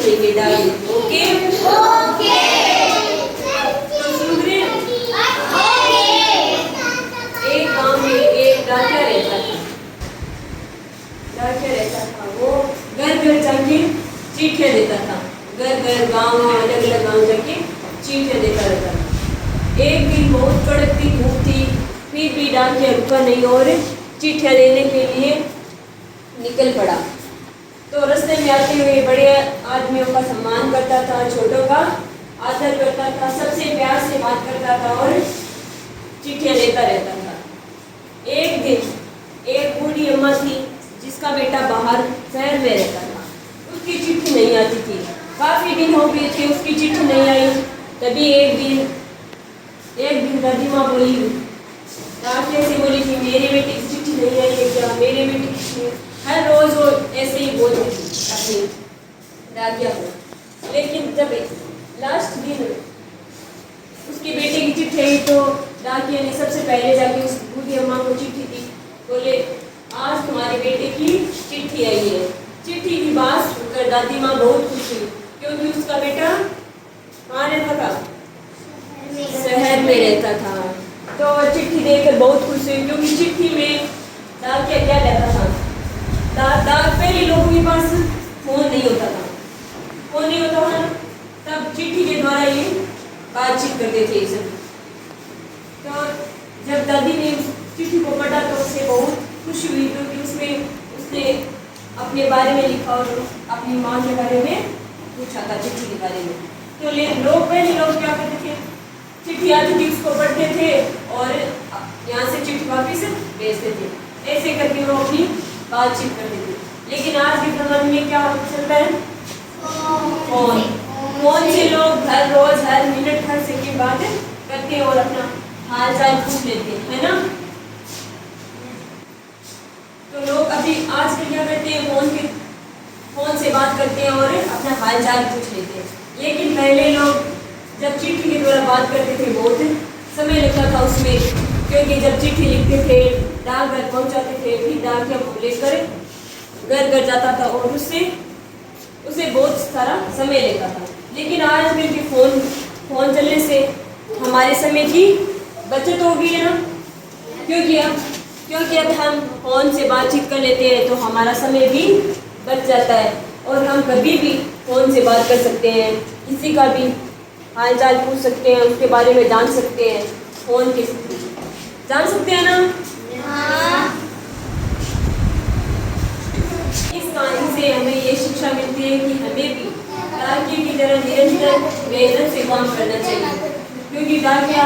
लिखेंगे diary. Okay okay तो सुन रहे हैं? एक गांव में एक डाकिया रहता था। डाकिया रहता था, वो घर घर जाके चिट्ठियाँ देता था। घर घर गाँव अलग अलग गाँव जाके चिट्ठियाँ देता रहता था। एक दिन बहुत कड़कती धूप थी, फिर भी डाकिया रुका नहीं और चिट्ठियाँ देने के लिए निकल पड़ा। तो रास्ते में आते हुए बड़े आदमियों का सम्मान करता था, छोटों का आदर करता था, सबसे प्यार से बात करता था और चिट्ठियाँ देता रहता था। एक दिन एक बूढ़ी अम्मा थी जिसका बेटा बाहर शहर में रहता था। उसकी चिट्ठी नहीं आती थी, काफ़ी दिन हो गए थे उसकी चिट्ठी नहीं आई। तभी एक दिन दादी माँ बोली, डाकिया से बोली कि मेरे बेटे की चिट्ठी नहीं आई है क्या, मेरे बेटे की। हर रोज़ वो ऐसे ही बोलती थी अपनी डाकिया को। लेकिन जब लास्ट दिन उसके बेटे की चिट्ठी आई तो डाकिया ने सबसे पहले जाके उस बूढ़ी अम्मा को चिट्ठी दी। बोले, आज तुम्हारे बेटे की चिट्ठी आई है। चिट्ठी की बात सुनकर दादी माँ बहुत खुश हुई, क्योंकि उसका बेटा कहाँ रहता था? शहर में रहता था। तो चिट्ठी देखकर बहुत खुश हुई, क्योंकि चिट्ठी में डाकिया क्या रहता था? पहले लोगों के पास फोन नहीं होता था, तब चिट्ठी के द्वारा ये बातचीत करते थे सब। तो जब दादी ने चिट्ठी को पढ़ा तो उससे बहुत खुशी हुई, क्योंकि उसने अपने बारे में लिखा और अपनी माँ के बारे में पूछा था चिट्ठी के बारे में। तो पहले लोग क्या करते थे? चिट्ठी आती थी उसको पढ़ते थे और यहाँ से चिट्ठी वापस भेजते थे। ऐसे करके वो अपनी बातचीत करते थे। लेकिन आज के ज़माने में क्या चल रहा है? फोन से लोग हर रोज हर मिनट हर सेकंड बात करते हैं और अपना हाल चाल पूछ लेते हैं, है ना? तो लोग अभी आजकल क्या करते हैं? फोन से बात करते हैं और अपना हाल चाल पूछ लेते हैं। लेकिन पहले लोग जब चिट्ठी के द्वारा बात करते थे बहुत समय लगता था उसमें, क्योंकि जब चिट्ठी लिखते थे डाक घर पहुँचाते थे, फिर डाकिया को लेकर घर घर जाता था और उसे बहुत सारा समय लेता था। लेकिन आजकल के फोन चलने से हमारे समय की बचत हो गई है ना, क्योंकि अब हम फ़ोन से बातचीत कर लेते हैं तो हमारा समय भी बच जाता है और हम कभी भी फ़ोन से बात कर सकते हैं, किसी का भी हाल चाल पूछ सकते हैं, उसके बारे में जान सकते हैं। फ़ोन के जान सकते हैं ना? इस कहानी से हमें ये शिक्षा मिलती है कि हमें भी डाकिया की तरह निरंतर मेहनत से काम करना चाहिए, क्योंकि डाकिया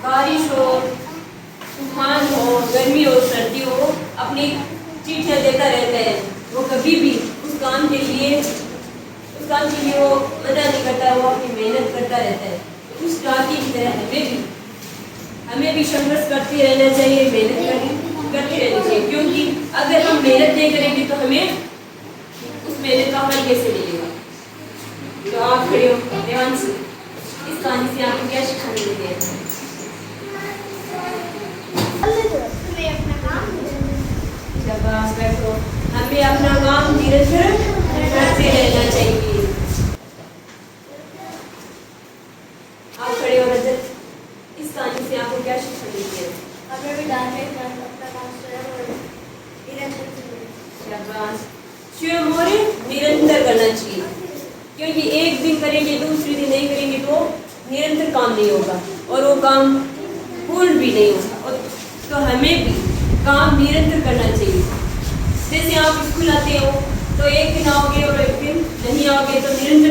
बारिश हो, तूफान हो, गर्मी हो, सर्दी हो, अपनी चिट्ठियाँ देता रहता है। वो कभी भी उस काम के लिए वो मना नहीं करता, वो अपनी मेहनत करता रहता है। उस डाकिया की तरह हमें भी संघर्ष करते रहना चाहिए, मेहनत करते रहनी चाहिए, क्योंकि अगर हम मेहनत नहीं करेंगे तो हमें उस मेहनत का फल कैसे मिलेगा? तो आप खड़े हो देवांश, इस कहानी से आपको क्या शिक्षा मिलती है? शाबाश, बैठो। हमें अपना काम निरंतर करते रहना चाहिए। आप खड़े हो रजत, इस कहानी से आपको क्या शिक्षा मिलती है? हमें भी अपना काम स्वयं और निरंतर शाबाश, स्वयं और निरंतर करना चाहिए, क्योंकि एक दिन करेंगे दूसरे दिन नहीं करेंगे तो निरंतर काम नहीं होगा और वो काम पूर्ण भी नहीं होगा। और तो हमें भी काम निरंतर करना चाहिए। जैसे आप स्कूल आते हो तो एक दिन आओगे और एक दिन नहीं आओगे, तो निरंतर